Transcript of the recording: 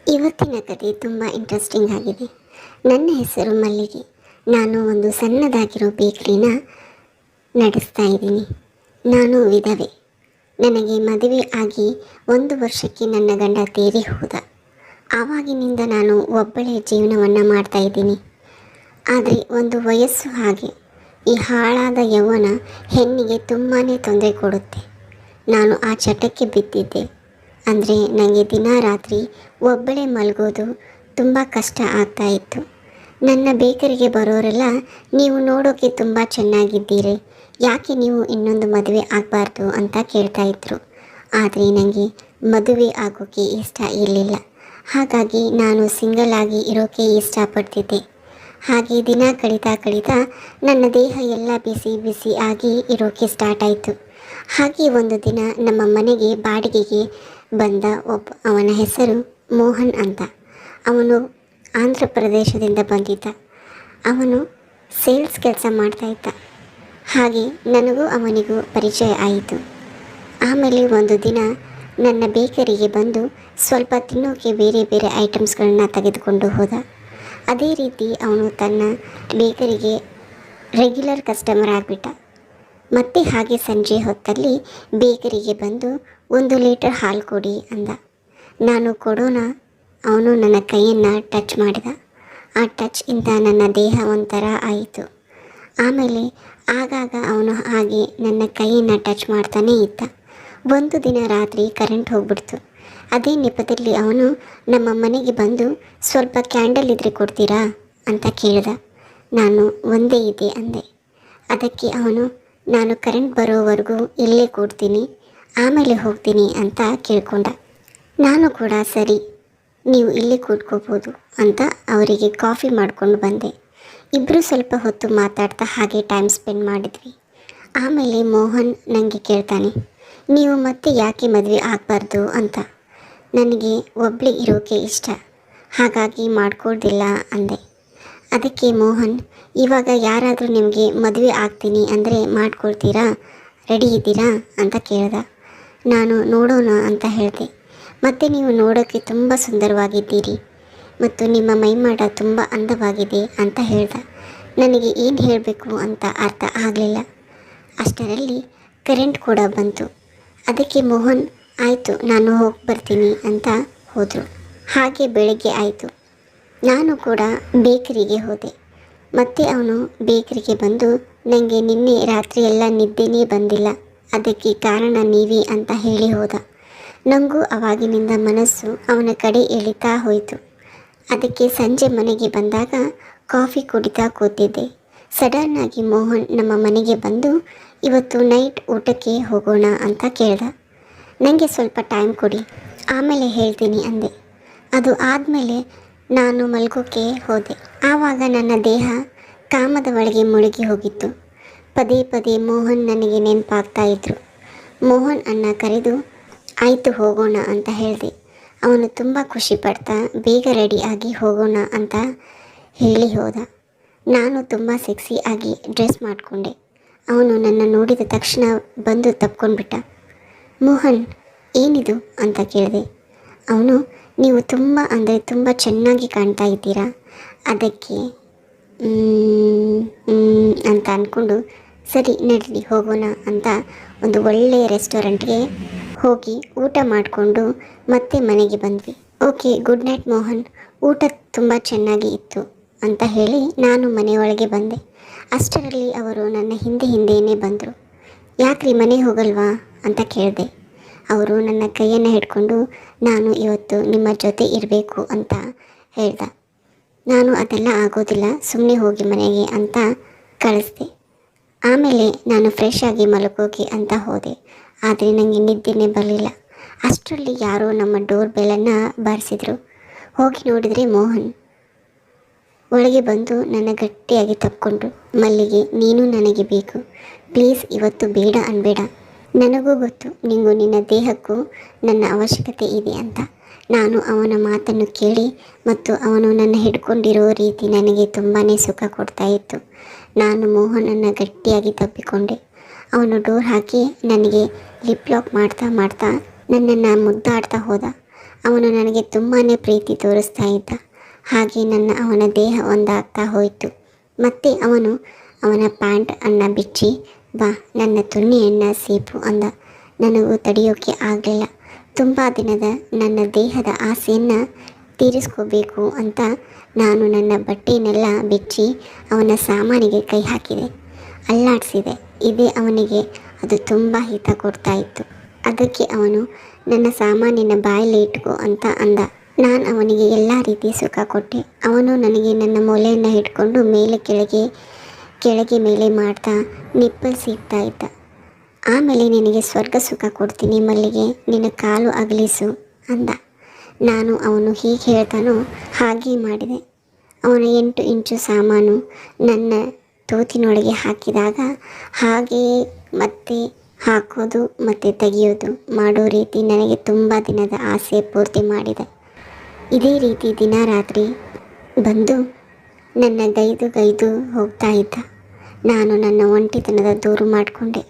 ಇವತ್ತಿನ ಕತೆ ತುಂಬ ಇಂಟ್ರೆಸ್ಟಿಂಗ್ ಆಗಿದೆ. ನನ್ನ ಹೆಸರು ಮಲ್ಲಿಗೆ. ನಾನು ಒಂದು ಸಣ್ಣದಾಗಿರೋ ಬೇಕರಿನ ನಡೆಸ್ತಾ ಇದ್ದೀನಿ. ನಾನು ವಿಧವೆ. ನನಗೆ ಮದುವೆ ಆಗಿ 1 ವರ್ಷಕ್ಕೆ ನನ್ನ ಗಂಡ ತೀರಿ ಹೋದ. ಆವಾಗಿನಿಂದ ನಾನು ಒಬ್ಬಳೇ ಜೀವನವನ್ನು ಮಾಡ್ತಾ ಇದ್ದೀನಿ. ಆದರೆ ಒಂದು ವಯಸ್ಸು ಹಾಗೆ, ಈ ಹಾಳಾದ ಯೌವನ ಹೆಣ್ಣಿಗೆ ತುಂಬಾ ತೊಂದರೆ ಕೊಡುತ್ತೆ. ನಾನು ಆ ಚಟಕ್ಕೆ ಬಿದ್ದಿದ್ದೆ. ಅಂದರೆ ನನಗೆ ದಿನ ರಾತ್ರಿ ಒಬ್ಬಳೇ ಮಲಗೋದು ತುಂಬ ಕಷ್ಟ ಆಗ್ತಾಯಿತ್ತು. ನನ್ನ ಬೇಕರಿಗೆ ಬರೋರೆಲ್ಲ, ನೀವು ನೋಡೋಕ್ಕೆ ತುಂಬ ಚೆನ್ನಾಗಿದ್ದೀರಿ, ಯಾಕೆ ನೀವು ಇನ್ನೊಂದು ಮದುವೆ ಆಗಬಾರ್ದು ಅಂತ ಕೇಳ್ತಾಯಿದ್ರು. ಆದರೆ ನನಗೆ ಮದುವೆ ಆಗೋಕ್ಕೆ ಇಷ್ಟ ಇರಲಿಲ್ಲ. ಹಾಗಾಗಿ ನಾನು ಸಿಂಗಲ್ ಆಗಿ ಇರೋಕ್ಕೆ ಇಷ್ಟಪಡ್ತಿದ್ದೆ. ಹಾಗೆ ದಿನ ಕಳೀತಾ ನನ್ನ ದೇಹ ಎಲ್ಲ ಬಿಸಿ ಬಿಸಿ ಆಗಿ ಇರೋಕ್ಕೆ ಸ್ಟಾರ್ಟ್ ಆಯಿತು. ಹಾಗೆ ಒಂದು ದಿನ ನಮ್ಮ ಮನೆಗೆ ಬಾಡಿಗೆಗೆ ಬಂದ ಅವನ ಹೆಸರು ಮೋಹನ್ ಅಂತ. ಅವನು ಆಂಧ್ರ ಪ್ರದೇಶದಿಂದ ಬಂದಿದ್ದ. ಅವನು ಸೇಲ್ಸ್ ಕೆಲಸ ಮಾಡ್ತಾಯಿದ್ದ. ಹಾಗೆ ನನಗೂ ಅವನಿಗೂ ಪರಿಚಯ ಆಯಿತು. ಆಮೇಲೆ ಒಂದು ದಿನ ನನ್ನ ಬೇಕರಿಗೆ ಬಂದು ಸ್ವಲ್ಪ ತಿನ್ನೋಕ್ಕೆ ಬೇರೆ ಬೇರೆ ಐಟಮ್ಸ್ಗಳನ್ನ ತೆಗೆದುಕೊಂಡು ಹೋದ. ಅದೇ ರೀತಿ ಅವನು ತನ್ನ ಬೇಕರಿಗೆ ರೆಗ್ಯುಲರ್ ಕಸ್ಟಮರ್ ಆಗಿಬಿಟ್ಟ. ಮತ್ತೆ ಹಾಗೆ ಸಂಜೆ ಹೊತ್ತಲ್ಲಿ ಬೇಕರಿಗೆ ಬಂದು 1 ಲೀಟರ್ ಹಾಲು ಕೊಡಿ ಅಂದ. ನಾನು ಕೊಡೋಣ. ಅವನು ನನ್ನ ಕೈಯನ್ನು ಟಚ್ ಮಾಡಿದ. ಆ ಟಚ್ ಇಂದ ನನ್ನ ದೇಹ ಒಂಥರ ಆಯಿತು. ಆಮೇಲೆ ಆಗಾಗ ಅವನು ಹಾಗೆ ನನ್ನ ಕೈಯನ್ನು ಟಚ್ ಮಾಡ್ತಾನೇ ಇದ್ದ. ಒಂದು ದಿನ ರಾತ್ರಿ ಕರೆಂಟ್ ಹೋಗ್ಬಿಡ್ತು. ಅದೇ ನೆಪದಲ್ಲಿ ಅವನು ನಮ್ಮ ಮನೆಗೆ ಬಂದು ಸ್ವಲ್ಪ ಕ್ಯಾಂಡಲ್ ಇದ್ದರೆ ಕೊಡ್ತೀರಾ ಅಂತ ಕೇಳಿದ. ನಾನು ಒಂದೇ ಇದೆ ಅಂದೆ. ಅದಕ್ಕೆ ಅವನು, ನಾನು ಕರೆಂಟ್ ಬರೋವರೆಗೂ ಇಲ್ಲೇ ಕೊಡ್ತೀನಿ, ಆಮೇಲೆ ಹೋಗ್ತೀನಿ ಅಂತ ಕೇಳ್ಕೊಂಡ. ನಾನು ಕೂಡ ಸರಿ, ನೀವು ಇಲ್ಲೇ ಕೂತ್ಕೋಬೋದು ಅಂತ ಅವರಿಗೆ ಕಾಫಿ ಮಾಡಿಕೊಂಡು ಬಂದೆ. ಇಬ್ಬರು ಸ್ವಲ್ಪ ಹೊತ್ತು ಮಾತಾಡ್ತಾ ಹಾಗೆ ಟೈಮ್ ಸ್ಪೆಂಡ್ ಮಾಡಿದ್ವಿ. ಆಮೇಲೆ ಮೋಹನ್ ನನಗೆ ಕೇಳ್ತಾನೆ, ನೀವು ಮತ್ತೆ ಯಾಕೆ ಮದುವೆ ಆಗಬಾರ್ದು ಅಂತ. ನನಗೆ ಒಬ್ಬಳೇ ಇರೋಕ್ಕೆ ಇಷ್ಟ, ಹಾಗಾಗಿ ಮಾಡ್ಕೊಳ್ದಿಲ್ಲ ಅಂದೆ. ಅದಕ್ಕೆ ಮೋಹನ್, ಇವಾಗ ಯಾರಾದರೂ ನಿಮಗೆ ಮದುವೆ ಆಗ್ತೀನಿ ಅಂದರೆ ಮಾಡ್ಕೊಳ್ತೀರಾ, ರೆಡಿ ಇದ್ದೀರಾ ಅಂತ ಕೇಳ್ದ. ನಾನು ನೋಡೋಣ ಅಂತ ಹೇಳಿದೆ. ಮತ್ತು ನೀವು ನೋಡೋಕ್ಕೆ ತುಂಬ ಸುಂದರವಾಗಿದ್ದೀರಿ ಮತ್ತು ನಿಮ್ಮ ಮೈಮಾಟ ತುಂಬ ಅಂದವಾಗಿದೆ ಅಂತ ಹೇಳ್ದ. ನನಗೆ ಏನು ಹೇಳಬೇಕು ಅಂತ ಅರ್ಥ ಆಗಲಿಲ್ಲ. ಅಷ್ಟರಲ್ಲಿ ಕರೆಂಟ್ ಕೂಡ ಬಂತು. ಅದಕ್ಕೆ ಮೋಹನ್, ಆಯಿತು ನಾನು ಹೋಗಿ ಬರ್ತೀನಿ ಅಂತ ಹೋದರು. ಹಾಗೆ ಬೆಳಗ್ಗೆ ಆಯಿತು. ನಾನು ಕೂಡ ಬೇಕರಿಗೆ ಹೋದೆ. ಮತ್ತೆ ಅವನು ಬೇಕರಿಗೆ ಬಂದು, ನನಗೆ ನಿನ್ನೆ ರಾತ್ರಿ ಎಲ್ಲ ನಿದ್ದೆನೇ ಬಂದಿಲ್ಲ, ಅದಕ್ಕೆ ಕಾರಣ ನೀವೇ ಅಂತ ಹೇಳಿ ಹೋದ. ನನಗೂ ಆವಾಗಿನಿಂದ ಮನಸ್ಸು ಅವನ ಕಡೆ ಎಳಿತಾ ಹೋಯಿತು. ಅದಕ್ಕೆ ಸಂಜೆ ಮನೆಗೆ ಬಂದಾಗ ಕಾಫಿ ಕುಡಿತಾ ಕೂತಿದ್ದೆ. ಸಡನ್ನಾಗಿ ಮೋಹನ್ ನಮ್ಮ ಮನೆಗೆ ಬಂದು, ಇವತ್ತು ನೈಟ್ ಊಟಕ್ಕೆ ಹೋಗೋಣ ಅಂತ ಕೇಳ್ದ. ನನಗೆ ಸ್ವಲ್ಪ ಟೈಮ್ ಕೊಡಿ, ಆಮೇಲೆ ಹೇಳ್ತೀನಿ ಅಂದೆ. ಅದು ಆದಮೇಲೆ ನಾನು ಮಲ್ಗೋಕ್ಕೆ ಹೋದೆ. ಆವಾಗ ನನ್ನ ದೇಹ ಕಾಮದ ಒಳಗೆ ಮುಳುಗಿ ಹೋಗಿತ್ತು. ಪದೇ ಪದೇ ಮೋಹನ್ ನನಗೆ ನೆನಪಾಗ್ತಾ ಇದ್ರು. ಮೋಹನ್ ಅನ್ನ ಕರೆದು, ಆಯಿತು ಹೋಗೋಣ ಅಂತ ಹೇಳಿದೆ. ಅವನು ತುಂಬ ಖುಷಿ ಪಡ್ತಾ ಬೇಗ ರೆಡಿ ಆಗಿ ಹೋಗೋಣ ಅಂತ ಹೇಳಿ ಹೋದ. ನಾನು ತುಂಬ ಸೆಕ್ಸಿ ಆಗಿ ಡ್ರೆಸ್ ಮಾಡಿಕೊಂಡೆ. ಅವನು ನನ್ನ ನೋಡಿದ ತಕ್ಷಣ ಬಂದು ತಪ್ಕೊಂಡ್ಬಿಟ್ಟ. ಮೋಹನ್, ಏನಿದು ಅಂತ ಕೇಳಿದೆ. ಅವನು, ನೀವು ತುಂಬ ಅಂದರೆ ತುಂಬ ಚೆನ್ನಾಗಿ ಕಾಣ್ತಾ ಇದ್ದೀರಾ, ಅದಕ್ಕೆ ಅಂತ ಅಂದ್ಕೊಂಡು, ಸರಿ ನಡೀರಿ ಹೋಗೋಣ ಅಂತ ಒಂದು ಒಳ್ಳೆಯ ರೆಸ್ಟೋರೆಂಟ್ಗೆ ಹೋಗಿ ಊಟ ಮಾಡಿಕೊಂಡು ಮತ್ತೆ ಮನೆಗೆ ಬಂದ್ವಿ. ಓಕೆ, ಗುಡ್ ನೈಟ್ ಮೋಹನ್, ಊಟ ತುಂಬ ಚೆನ್ನಾಗಿ ಇತ್ತು ಅಂತ ಹೇಳಿ ನಾನು ಮನೆಯೊಳಗೆ ಬಂದೆ. ಅಷ್ಟರಲ್ಲಿ ಅವರು ನನ್ನ ಹಿಂದೆಯೇ ಬಂದರು. ಯಾಕ್ರಿ ಮನೆ ಹೋಗಲ್ವಾ ಅಂತ ಕೇಳಿದೆ. ಅವರು ನನ್ನ ಕೈಯನ್ನು ಹಿಡ್ಕೊಂಡು, ನಾನು ಇವತ್ತು ನಿಮ್ಮ ಜೊತೆ ಇರಬೇಕು ಅಂತ ಹೇಳ್ದ. ನಾನು ಅದೆಲ್ಲ ಆಗೋದಿಲ್ಲ, ಸುಮ್ಮನೆ ಹೋಗಿ ಮನೆಗೆ ಅಂತ ಕಳಿಸ್ದೆ. ಆಮೇಲೆ ನಾನು ಫ್ರೆಶ್ ಆಗಿ ಮಲಗೋಕೆ ಅಂತ ಹೋದೆ. ಆದರೆ ನನಗೆ ನಿದ್ದೆನೇ ಬರಲಿಲ್ಲ. ಅಷ್ಟರಲ್ಲಿ ಯಾರೋ ನಮ್ಮ ಡೋರ್ ಬೆಲ್ಲನ್ನು ಬಾರಿಸಿದ್ರು. ಹೋಗಿ ನೋಡಿದರೆ ಮೋಹನ್ ಒಳಗೆ ಬಂದು ನನ್ನ ಗಟ್ಟಿಯಾಗಿ ತಪ್ಪಿಕೊಂಡ್ರು. ಮಲ್ಲಿಗೆ, ನೀನು ನನಗೆ ಬೇಕು, ಪ್ಲೀಸ್ ಇವತ್ತು ಬೇಡ ಅನ್ಬೇಡ. ನನಗೂ ಗೊತ್ತು ನಿಂಗೂ ನಿನ್ನ ದೇಹಕ್ಕೂ ನನ್ನ ಅವಶ್ಯಕತೆ ಇದೆ ಅಂತ. ನಾನು ಅವನ ಮಾತನ್ನು ಕೇಳಿ ಮತ್ತು ಅವನು ನನ್ನ ಹಿಡ್ಕೊಂಡಿರೋ ರೀತಿ ನನಗೆ ತುಂಬಾ ಸುಖ ಕೊಡ್ತಾ ಇತ್ತು. ನಾನು ಮೋಹನನ್ನು ಗಟ್ಟಿಯಾಗಿ ತಪ್ಪಿಕೊಂಡೆ. ಅವನು ಡೋರ್ ಹಾಕಿ ನನಗೆ ಲಿಪ್ ಲಾಕ್ ಮಾಡ್ತಾ ನನ್ನನ್ನು ಮುದ್ದಾಡ್ತಾ ಹೋದ. ಅವನು ನನಗೆ ತುಂಬಾ ಪ್ರೀತಿ ತೋರಿಸ್ತಾ ಇದ್ದ. ಹಾಗೆ ಅವನ ದೇಹ ಒಂದಾಗ್ತಾ ಹೋಯಿತು. ಮತ್ತೆ ಅವನ ಪ್ಯಾಂಟನ್ನು ಬಿಚ್ಚಿ, ಬಾ ನನ್ನ ತುಣ್ಣಿಯನ್ನು ಸೀಪು ಅಂದ. ನನಗೂ ತಡೆಯೋಕ್ಕೆ ಆಗಲಿಲ್ಲ. ತುಂಬ ದಿನದ ನನ್ನ ದೇಹದ ಆಸೆಯನ್ನು ತೀರಿಸ್ಕೋಬೇಕು ಅಂತ ನಾನು ನನ್ನ ಬಟ್ಟೆಯನ್ನೆಲ್ಲ ಬಿಚ್ಚಿ ಅವನ ಸಾಮಾನಿಗೆ ಕೈ ಹಾಕಿದೆ, ಅಲ್ಲಾಡಿಸಿದೆ. ಇದೇ ಅವನಿಗೆ ಅದು ತುಂಬ ಹಿತ ಕೊಡ್ತಾ ಇತ್ತು. ಅದಕ್ಕೆ ಅವನು ನನ್ನ ಸಾಮಾನಿನ ಬಾಯಲ್ಲಿ ಇಟ್ಕೋ ಅಂತ ಅಂದ. ನಾನು ಅವನಿಗೆ ಎಲ್ಲ ರೀತಿ ಸುಖ ಕೊಟ್ಟೆ. ಅವನು ನನಗೆ ನನ್ನ ಮೊಲೆಯನ್ನು ಹಿಡ್ಕೊಂಡು ಮೇಲೆ ಕೆಳಗೆ ಮೇಲೆ ಮಾಡ್ತಾ ನಿಪ್ಪಲ್ ಸೀಗ್ತಾ ಇದ್ದ. ಆಮೇಲೆ ನಿನಗೆ ಸ್ವರ್ಗ ಸುಖ ಕೊಡ್ತೀನಿ ಮಲ್ಲಿಗೆ, ನಿನ್ನ ಕಾಲು ಅಗಲಿಸು ಅಂದ. ನಾನು ಅವನು ಹೀಗೆ ಹೇಳ್ತಾನೋ ಹಾಗೆ ಮಾಡಿದೆ. ಅವನ 8 ಇಂಚು ಸಾಮಾನು ನನ್ನ ತೋತಿನೊಳಗೆ ಹಾಕಿದಾಗ ಹಾಗೆಯೇ ಮತ್ತೆ ಹಾಕೋದು ಮತ್ತು ತೆಗೆಯೋದು ಮಾಡೋ ರೀತಿ ನನಗೆ ತುಂಬ ದಿನದ ಆಸೆ ಪೂರ್ತಿ ಮಾಡಿದೆ. ಇದೇ ರೀತಿ ದಿನ ರಾತ್ರಿ ಬಂದು ನನ್ನ ಗೈದು ಹೋಗ್ತಾ ಇದ್ದ. ನಾನು ನನ್ನ ಒಂಟಿತನದ ದೂರು ಮಾಡಿಕೊಂಡೆ.